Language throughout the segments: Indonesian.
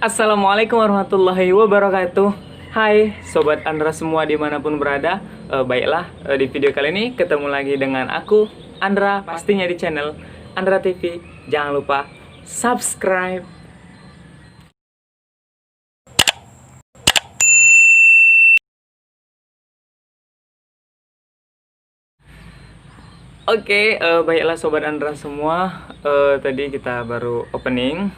Assalamualaikum warahmatullahi wabarakatuh. Hai Sobat Andra semua dimanapun berada. Baiklah, di video kali ini ketemu lagi dengan aku, Andra, pastinya di channel Andra TV. Jangan lupa subscribe. Oke, baiklah Sobat Andra semua. Tadi kita baru opening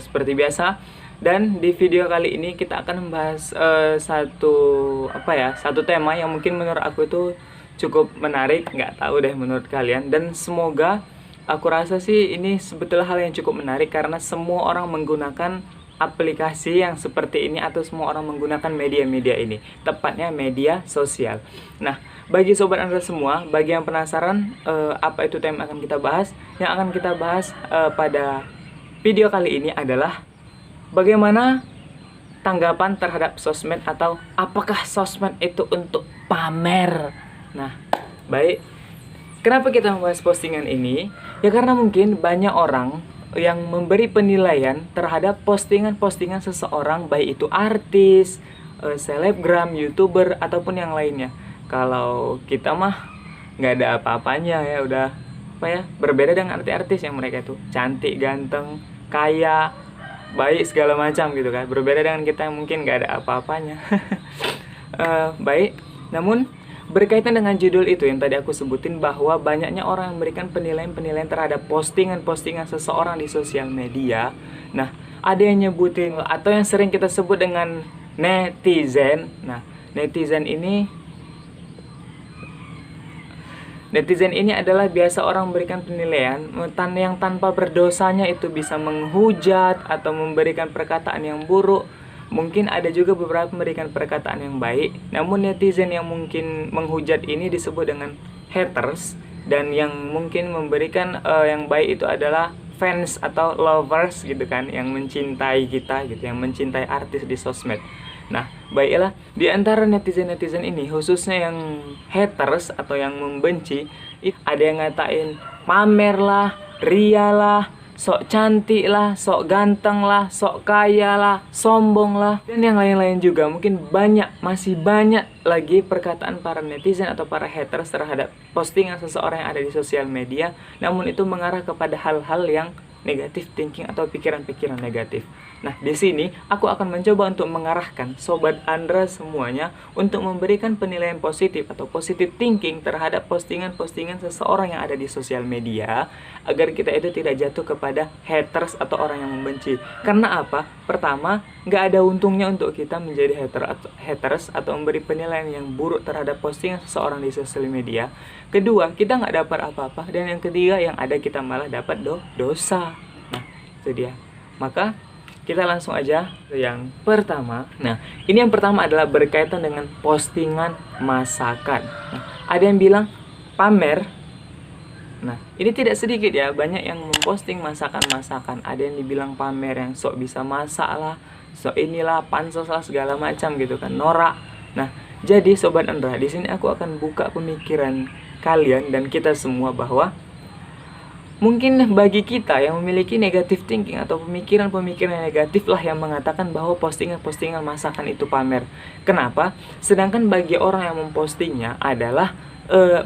seperti biasa. Dan di video kali ini kita akan membahas satu tema yang mungkin menurut aku itu cukup menarik. Nggak tahu deh menurut kalian. Dan semoga aku rasa sih ini sebetulnya hal yang cukup menarik karena semua orang menggunakan aplikasi yang seperti ini atau semua orang menggunakan media-media ini, tepatnya media sosial. Nah, bagi Sobat Andra semua, bagi yang penasaran apa itu tema yang akan kita bahas, pada video kali ini adalah bagaimana tanggapan terhadap sosmed atau apakah sosmed itu untuk pamer. Nah, baik. Kenapa kita membahas postingan ini? Ya karena mungkin banyak orang yang memberi penilaian terhadap postingan-postingan seseorang, baik itu artis, selebgram, youtuber, ataupun yang lainnya. Kalau kita mah nggak ada apa-apanya ya, udah berbeda dengan artis-artis yang mereka itu cantik, ganteng, kaya, baik segala macam gitu kan. Berbeda dengan kita yang mungkin nggak ada apa-apanya. Baik, namun berkaitan dengan judul itu yang tadi aku sebutin, bahwa banyaknya orang yang memberikan penilaian-penilaian terhadap postingan-postingan seseorang di sosial media. Nah, ada yang nyebutin atau yang sering kita sebut dengan netizen. Nah, netizen ini adalah biasa orang memberikan penilaian yang tanpa berdosanya itu bisa menghujat atau memberikan perkataan yang buruk. Mungkin ada juga beberapa memberikan perkataan yang baik. Namun netizen yang mungkin menghujat ini disebut dengan haters. Dan yang mungkin memberikan yang baik itu adalah fans atau lovers gitu kan, yang mencintai kita gitu, yang mencintai artis di sosmed. Nah, baiklah, di antara netizen-netizen ini, khususnya yang haters atau yang membenci, ada yang ngatain pamer lah, ria lah, sok cantik lah, sok ganteng lah, sok kaya lah, sombong lah, dan yang lain-lain juga. Mungkin masih banyak lagi perkataan para netizen atau para haters terhadap postingan seseorang yang ada di sosial media. Namun itu mengarah kepada hal-hal yang negatif thinking atau pikiran-pikiran negatif. Nah, di sini aku akan mencoba untuk mengarahkan Sobat Andra semuanya untuk memberikan penilaian positif atau positive thinking terhadap postingan-postingan seseorang yang ada di sosial media, agar kita itu tidak jatuh kepada haters atau orang yang membenci. Karena apa? Pertama, nggak ada untungnya untuk kita menjadi haters atau memberi penilaian yang buruk terhadap postingan seseorang di sosial media. Kedua, kita nggak dapat apa-apa. Dan yang ketiga, yang ada kita malah dapat dosa. Nah, itu dia. Maka kita langsung aja ke yang pertama. Nah, ini yang pertama adalah berkaitan dengan postingan masakan. Nah, ada yang bilang pamer. Nah, ini tidak sedikit ya, banyak yang memposting masakan-masakan. Ada yang dibilang pamer yang sok bisa masak lah, sok inilah, pansos lah, segala macam gitu kan, norak. Nah, jadi Sobat Andra, di sini aku akan buka pemikiran kalian dan kita semua bahwa mungkin bagi kita yang memiliki negative thinking atau pemikiran-pemikiran negatif lah yang mengatakan bahwa postingan-postingan masakan itu pamer. Kenapa? Sedangkan bagi orang yang mempostingnya adalah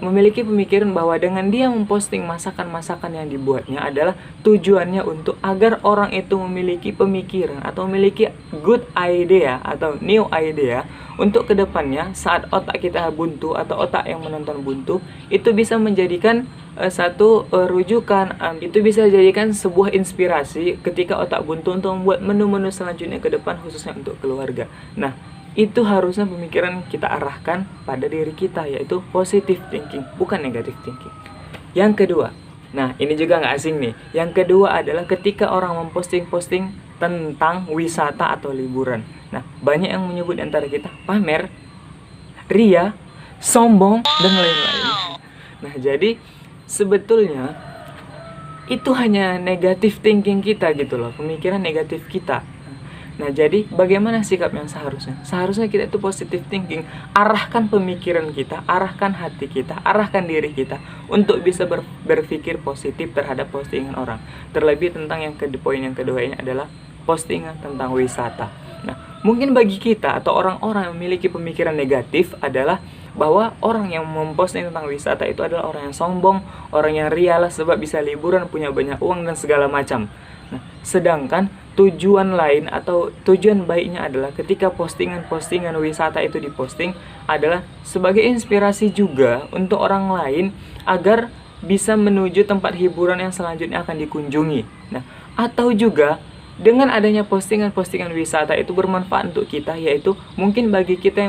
memiliki pemikiran bahwa dengan dia memposting masakan-masakan yang dibuatnya adalah tujuannya untuk agar orang itu memiliki pemikiran atau memiliki good idea atau new idea untuk kedepannya saat otak kita buntu atau otak yang menonton buntu itu bisa menjadikan satu rujukan, itu bisa dijadikan sebuah inspirasi ketika otak buntu untuk membuat menu-menu selanjutnya ke depan khususnya untuk keluarga. Nah, itu harusnya pemikiran kita arahkan pada diri kita, yaitu positive thinking, bukan negative thinking. Yang kedua, nah ini juga nggak asing nih. Yang kedua adalah ketika orang memposting-posting tentang wisata atau liburan. Nah, banyak yang menyebut antara kita pamer, ria, sombong, dan lain-lain. Nah, jadi sebetulnya itu hanya negative thinking kita gitu loh, pemikiran negatif kita. Nah, jadi bagaimana sikap yang seharusnya? Seharusnya kita itu positive thinking, arahkan pemikiran kita, arahkan hati kita, arahkan diri kita untuk bisa berpikir positif terhadap postingan orang. Terlebih tentang poin yang kedua ini adalah postingan tentang wisata. Nah, mungkin bagi kita atau orang-orang yang memiliki pemikiran negatif adalah bahwa orang yang memposting tentang wisata itu adalah orang yang sombong, orang yang rialah sebab bisa liburan, punya banyak uang dan segala macam. Nah, sedangkan tujuan lain atau tujuan baiknya adalah ketika postingan-postingan wisata itu diposting adalah sebagai inspirasi juga untuk orang lain agar bisa menuju tempat hiburan yang selanjutnya akan dikunjungi. Nah, atau juga dengan adanya postingan-postingan wisata itu bermanfaat untuk kita, yaitu mungkin bagi kita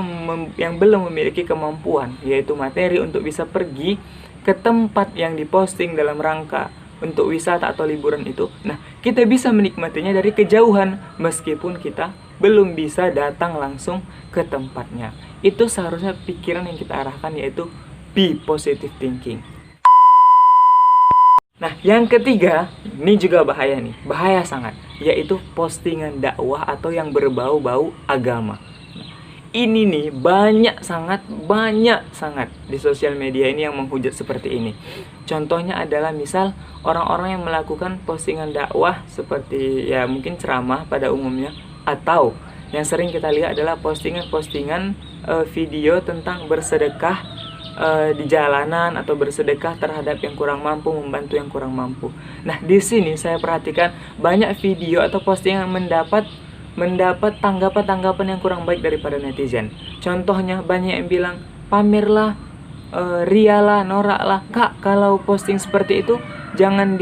yang belum memiliki kemampuan, yaitu materi untuk bisa pergi ke tempat yang diposting dalam rangka untuk wisata atau liburan itu. Nah, kita bisa menikmatinya dari kejauhan meskipun kita belum bisa datang langsung ke tempatnya. Itu seharusnya pikiran yang kita arahkan, yaitu be positive thinking. Nah, yang ketiga, ini juga bahaya nih, bahaya sangat, yaitu postingan dakwah atau yang berbau-bau agama. Ini nih banyak sangat di sosial media ini yang menghujat seperti ini. Contohnya adalah misal orang-orang yang melakukan postingan dakwah seperti ya mungkin ceramah pada umumnya, atau yang sering kita lihat adalah postingan-postingan video tentang bersedekah di jalanan atau bersedekah terhadap yang kurang mampu, membantu yang kurang mampu. Nah, di sini saya perhatikan banyak video atau postingan mendapat tanggapan-tanggapan yang kurang baik daripada netizen. Contohnya banyak yang bilang, pamerlah, rialah, noraklah. Kak, kalau posting seperti itu jangan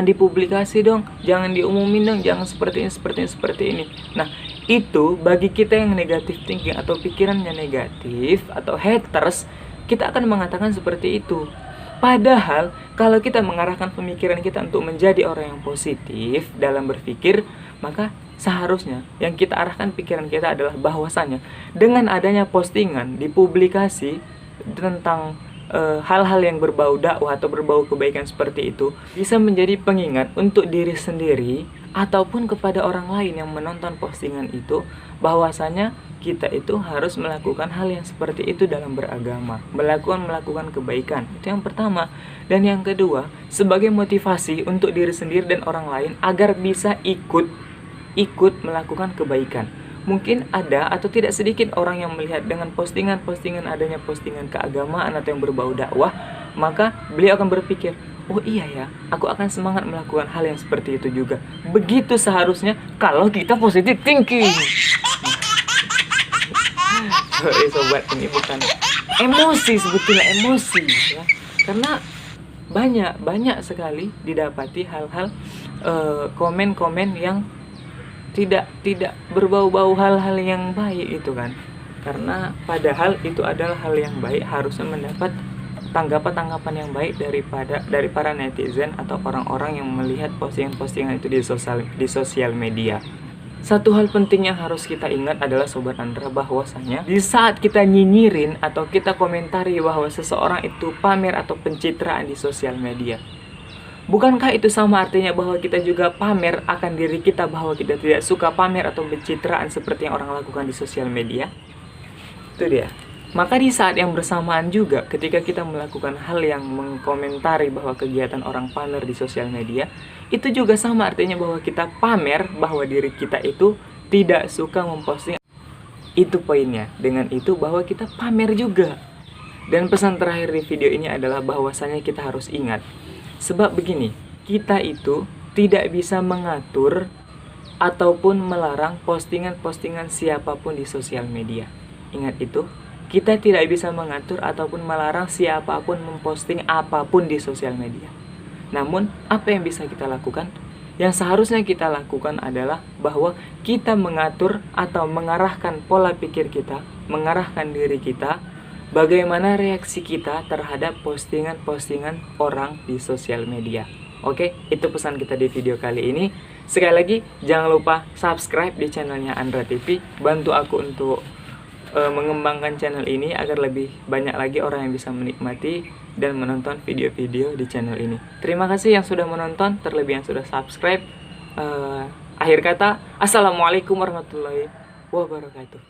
dipublikasi dong, jangan diumumin dong, jangan seperti ini. Nah, itu bagi kita yang negatif thinking atau pikirannya negatif atau haters, kita akan mengatakan seperti itu. Padahal kalau kita mengarahkan pemikiran kita untuk menjadi orang yang positif dalam berpikir, maka seharusnya yang kita arahkan pikiran kita adalah bahwasanya dengan adanya postingan dipublikasi tentang hal-hal yang berbau dakwah atau berbau kebaikan seperti itu bisa menjadi pengingat untuk diri sendiri ataupun kepada orang lain yang menonton postingan itu, bahwasanya kita itu harus melakukan hal yang seperti itu dalam beragama, melakukan kebaikan. Itu yang pertama. Dan yang kedua, sebagai motivasi untuk diri sendiri dan orang lain agar bisa ikut melakukan kebaikan. Mungkin ada atau tidak sedikit orang yang melihat dengan adanya postingan keagamaan atau yang berbau dakwah, maka beliau akan berpikir, oh iya ya, aku akan semangat melakukan hal yang seperti itu juga. Begitu seharusnya kalau kita positive thinking. Sorry sobat, ini bukan emosi, sebetulnya emosi ya. Karena banyak sekali didapati hal-hal komen-komen yang tidak berbau-bau hal-hal yang baik itu kan. Karena padahal itu adalah hal yang baik, harusnya mendapat tanggapan yang baik dari para netizen atau orang-orang yang melihat postingan-postingan itu di sosial media. Satu hal penting yang harus kita ingat adalah Sobat Andra, bahwasanya di saat kita nyinyirin atau kita komentari bahwa seseorang itu pamer atau pencitraan di sosial media, bukankah itu sama artinya bahwa kita juga pamer akan diri kita bahwa kita tidak suka pamer atau pencitraan seperti yang orang lakukan di sosial media? Itu dia. Maka di saat yang bersamaan juga ketika kita melakukan hal yang mengkomentari bahwa kegiatan orang pamer di sosial media, itu juga sama artinya bahwa kita pamer bahwa diri kita itu tidak suka memposting. Itu poinnya. Dengan itu bahwa kita pamer juga. Dan pesan terakhir di video ini adalah bahwasanya kita harus ingat. Sebab begini, kita itu tidak bisa mengatur ataupun melarang postingan-postingan siapapun di sosial media. Ingat itu. Kita tidak bisa mengatur ataupun melarang siapapun memposting apapun di sosial media. Namun, apa yang bisa kita lakukan? Yang seharusnya kita lakukan adalah bahwa kita mengatur atau mengarahkan pola pikir kita, mengarahkan diri kita, bagaimana reaksi kita terhadap postingan-postingan orang di sosial media. Oke, itu pesan kita di video kali ini. Sekali lagi, jangan lupa subscribe di channelnya Andra TV. Bantu aku untuk mengembangkan channel ini agar lebih banyak lagi orang yang bisa menikmati dan menonton video-video di channel ini. Terima kasih yang sudah menonton, terlebih yang sudah subscribe. Akhir kata, assalamualaikum warahmatullahi wabarakatuh.